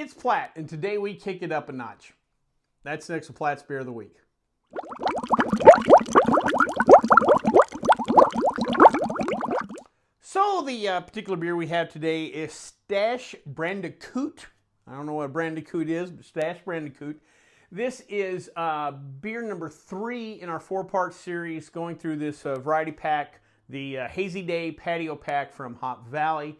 It's Platt, and today we kick it up a notch. That's next to Platt's Beer of the Week. So the particular beer we have today is Stash Bandicoot. I don't know what Bandicoot is, but Stash Bandicoot. This is beer number 3 in our 4-part series, going through this variety pack, the Hazy Day Patio Pack from Hop Valley.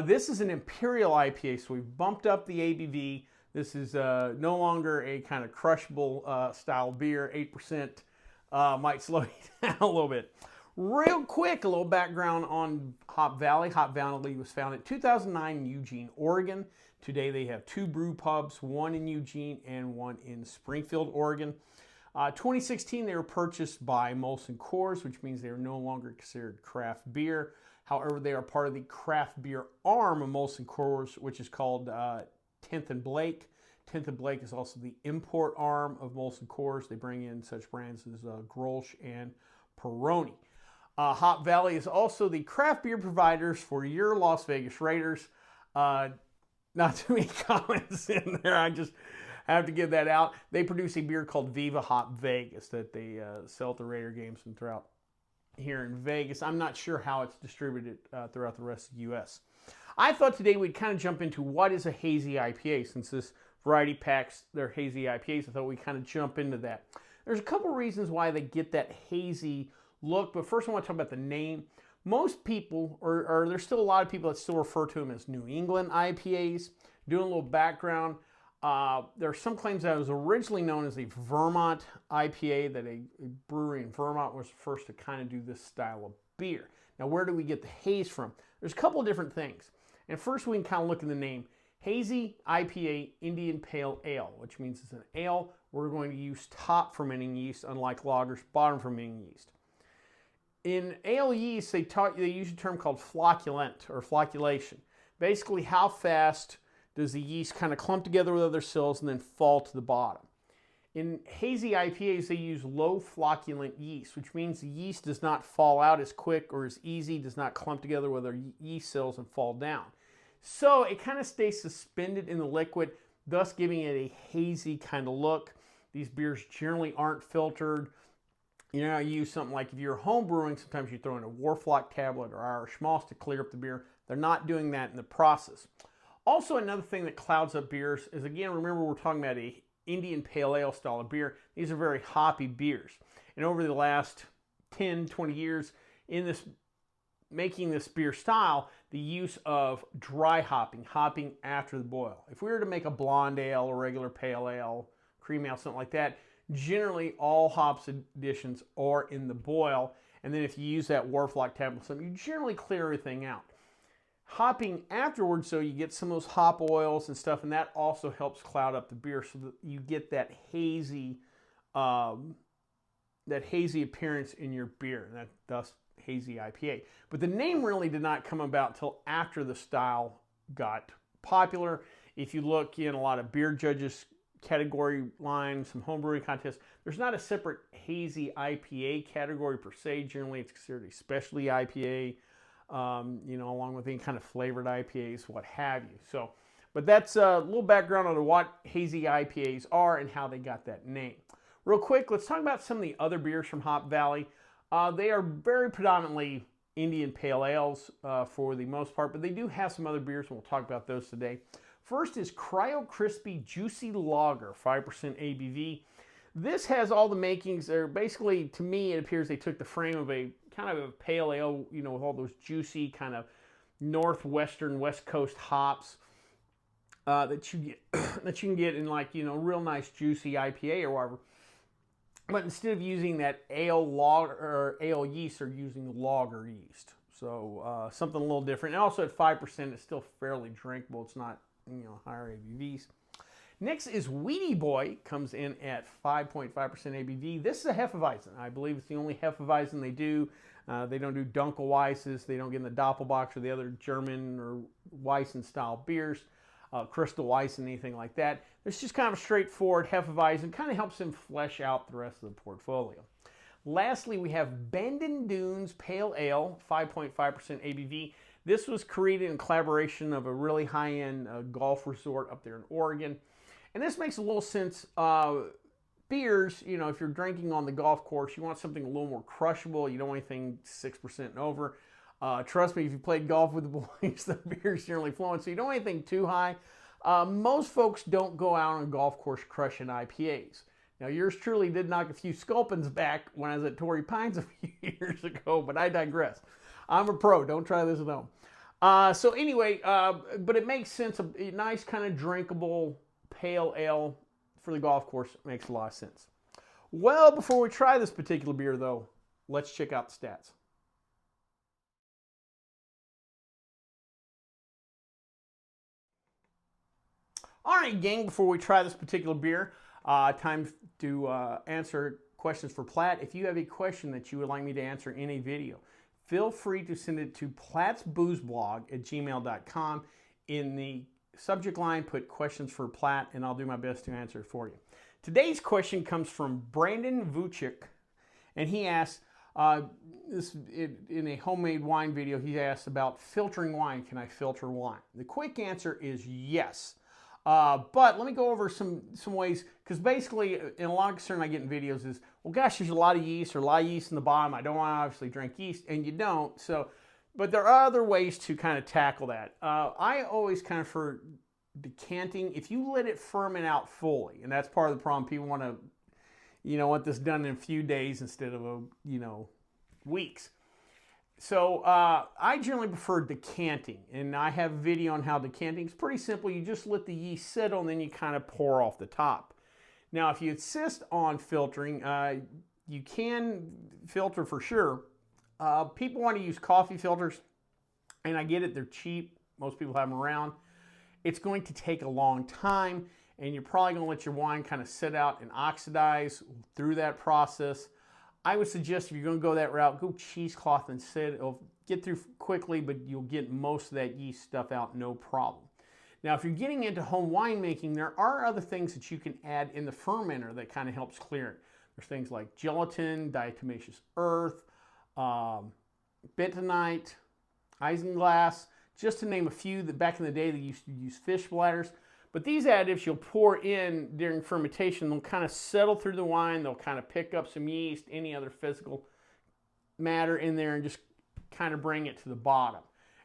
This is an Imperial IPA, so we've bumped up the ABV. This is no longer a kind of crushable style beer. 8% might slow you down a little bit. Real quick, a little background on Hop Valley. Hop Valley was founded in 2009 in Eugene, Oregon. Today they have 2 brew pubs, one in Eugene and one in Springfield, Oregon. 2016 they were purchased by Molson Coors, which means they are no longer considered craft beer. However, they are part of the craft beer arm of Molson Coors, which is called 10th and Blake. 10th and Blake is also the import arm of Molson Coors. They bring in such brands as Grolsch and Peroni. Hop Valley is also the craft beer providers for your Las Vegas Raiders. Not too many comments in there. I just have to give that out. They produce a beer called Viva Hop Vegas that they sell at the Raider games and throughout here in Vegas. I'm not sure how it's distributed throughout the rest of the U.S. I thought today we'd kind of jump into what is a hazy IPA. Since this variety packs their hazy IPAs, I thought we'd kind of jump into that. There's a couple reasons why they get that hazy look, but first I want to talk about the name. Most people, or there's still a lot of people that still refer to them as New England IPAs. Doing a little background, there are some claims that it was originally known as a Vermont IPA, that a brewery in Vermont was the first to kind of do this style of beer. Now, where do we get the haze from? There's a couple of different things. And first we can kind of look at the name. Hazy IPA Indian Pale Ale, which means it's an ale. We're going to use top fermenting yeast, unlike lagers, bottom fermenting yeast. In ale yeast, they use a term called flocculent or flocculation. Basically, how fast does the yeast kind of clump together with other cells and then fall to the bottom. In hazy IPAs, they use low flocculent yeast, which means the yeast does not fall out as quick or as easy, does not clump together with other yeast cells and fall down. So it kind of stays suspended in the liquid, thus giving it a hazy kind of look. These beers generally aren't filtered. You know, you use something like if you're home brewing, sometimes you throw in a Warflock tablet or Irish malts to clear up the beer. They're not doing that in the process. Also, another thing that clouds up beers is, again, remember we're talking about a Indian Pale Ale style of beer. These are very hoppy beers. And over the last 10, 20 years in this making this beer style, the use of dry hopping after the boil. If we were to make a blonde ale, a regular pale ale, cream ale, something like that, generally all hops additions are in the boil. And then if you use that Warflock tablet or something, you generally clear everything out. Hopping afterwards, so you get some of those hop oils and stuff, and that also helps cloud up the beer so that you get that hazy appearance in your beer, and thus hazy IPA. But the name really did not come about until after the style got popular. If you look in a lot of beer judges category lines, some homebrewing contests, there's not a separate hazy IPA category per se. Generally, it's considered a specialty IPA. Along with any kind of flavored IPAs, what have you. So, but that's a little background on what hazy IPAs are and how they got that name. Real quick, let's talk about some of the other beers from Hop Valley. They are very predominantly Indian Pale Ales for the most part, but they do have some other beers, and we'll talk about those today. First is Cryo Crispy Juicy Lager, 5% ABV. This has all the makings. They're basically, to me, it appears they took the frame of a kind of a pale ale, with all those juicy kind of northwestern West Coast hops that you can get in real nice juicy IPA or whatever. But instead of using that ale yeast, they're using lager yeast. So something a little different. And also at 5%, it's still fairly drinkable. It's not higher ABVs. Next is Weedy Boy, comes in at 5.5% ABV. This is a Hefeweizen. I believe it's the only Hefeweizen they do. They don't do Dunkelweisses. They don't get in the Doppelbock or the other German or Weissen style beers, Crystal Weiss and anything like that. It's just kind of a straightforward Hefeweizen. Kind of helps them flesh out the rest of the portfolio. Lastly, we have Bandon Dunes Pale Ale, 5.5% ABV. This was created in collaboration of a really high-end golf resort up there in Oregon. And this makes a little sense. Beers, you know, if you're drinking on the golf course, you want something a little more crushable. You don't want anything 6% and over. Trust me, if you played golf with the boys, the beer's generally flowing, so you don't want anything too high. Most folks don't go out on a golf course crushing IPAs. Now, yours truly did knock a few sculpins back when I was at Torrey Pines a few years ago, but I digress. I'm a pro. Don't try this at home. So anyway, but it makes sense. A nice kind of drinkable pale ale for the golf course makes a lot of sense. Well, before we try this particular beer, though, let's check out the stats. All right, gang, before we try this particular beer, time to answer questions for Platt. If you have a question that you would like me to answer in a video, feel free to send it to plattsboozeblog@gmail.com. In the subject line, put questions for Platt, and I'll do my best to answer it for you. Today's question comes from Brandon Vucic, and he asks, in a homemade wine video, he asks about filtering wine. Can I filter wine? The quick answer is yes. But let me go over some ways, because basically, in a lot of concern I get in videos is, well, gosh, there's a lot of yeast, or a lot of yeast in the bottom. I don't want to obviously drink yeast, and you don't. So, but there are other ways to kind of tackle that. I always kind of, for decanting, if you let it ferment out fully, and that's part of the problem. People want to, want this done in a few days instead of weeks. So I generally prefer decanting, and I have a video on how decanting is pretty simple. You just let the yeast settle, and then you kind of pour off the top. Now, if you insist on filtering, you can filter for sure. People want to use coffee filters, and I get it, they're cheap. Most people have them around. It's going to take a long time, and you're probably going to let your wine kind of sit out and oxidize through that process. I would suggest if you're going to go that route, go cheesecloth and sit. It'll get through quickly, but you'll get most of that yeast stuff out, no problem. Now, if you're getting into home winemaking, there are other things that you can add in the fermenter that kind of helps clear it. There's things like gelatin, diatomaceous earth, bentonite, isinglass, just to name a few that back in the day they used to use fish bladders. But these additives you'll pour in during fermentation, they'll kind of settle through the wine, they'll kind of pick up some yeast, any other physical matter in there, and just kind of bring it to the bottom.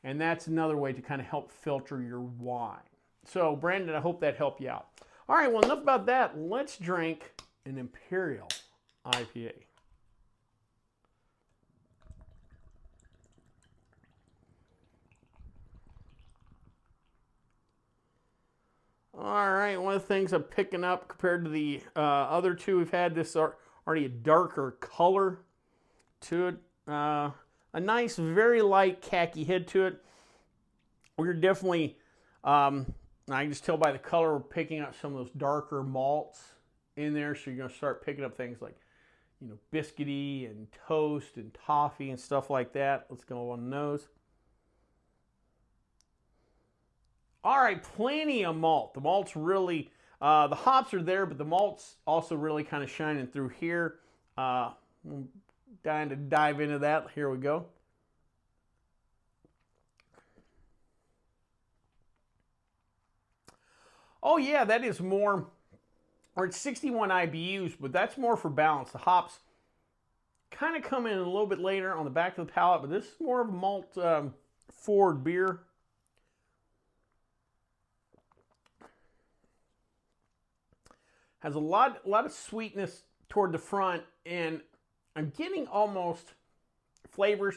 And that's another way to kind of help filter your wine. So, Brandon, I hope that helped you out. All right, well, enough about that. Let's drink an Imperial IPA. All right, one of the things I'm picking up compared to the other two we've had, this are already a darker color to it. A nice, very light khaki head to it. We're definitely, I can just tell by the color, we're picking up some of those darker malts in there. So you're going to start picking up things like, biscuity and toast and toffee and stuff like that. Let's go on the nose. All right, plenty of malt. The malt's really, the hops are there, but the malt's also really kind of shining through here. I'm dying to dive into that. Here we go. Oh yeah, that is more, or it's 61 IBUs, but that's more for balance. The hops kind of come in a little bit later on the back of the palate, but this is more of a malt forward beer. Has a lot of sweetness toward the front, and I'm getting almost flavors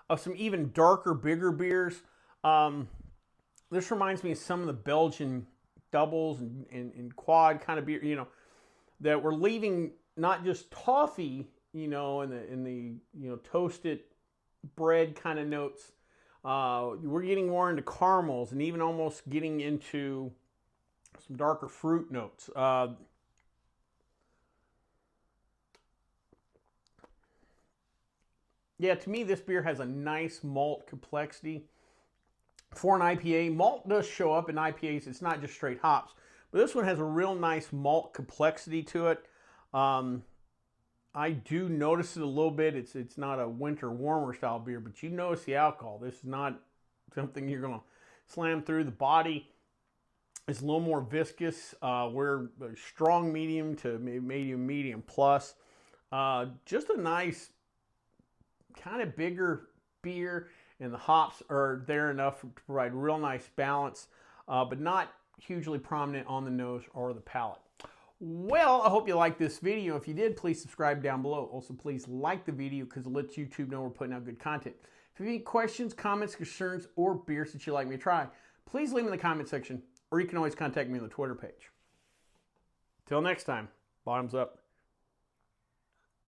of some even darker, bigger beers. This reminds me of some of the Belgian doubles and quad kind of beer, that we're leaving not just toffee, in the toasted bread kind of notes. We're getting more into caramels and even almost getting into some darker fruit notes. Yeah, to me, this beer has a nice malt complexity. For an IPA, malt does show up in IPAs. It's not just straight hops. But this one has a real nice malt complexity to it. I do notice it a little bit. It's not a winter warmer style beer, but you notice the alcohol. This is not something you're going to slam through. The body is a little more viscous. We're strong medium to medium plus. Just a nice kind of bigger beer, and the hops are there enough to provide real nice balance, but not hugely prominent on the nose or the palate. Well, I hope you liked this video. If you did, please subscribe down below. Also, please like the video because it lets YouTube know we're putting out good content. If you have any questions, comments, concerns, or beers that you'd like me to try, please leave them in the comment section, or you can always contact me on the Twitter page. Till next time, bottoms up.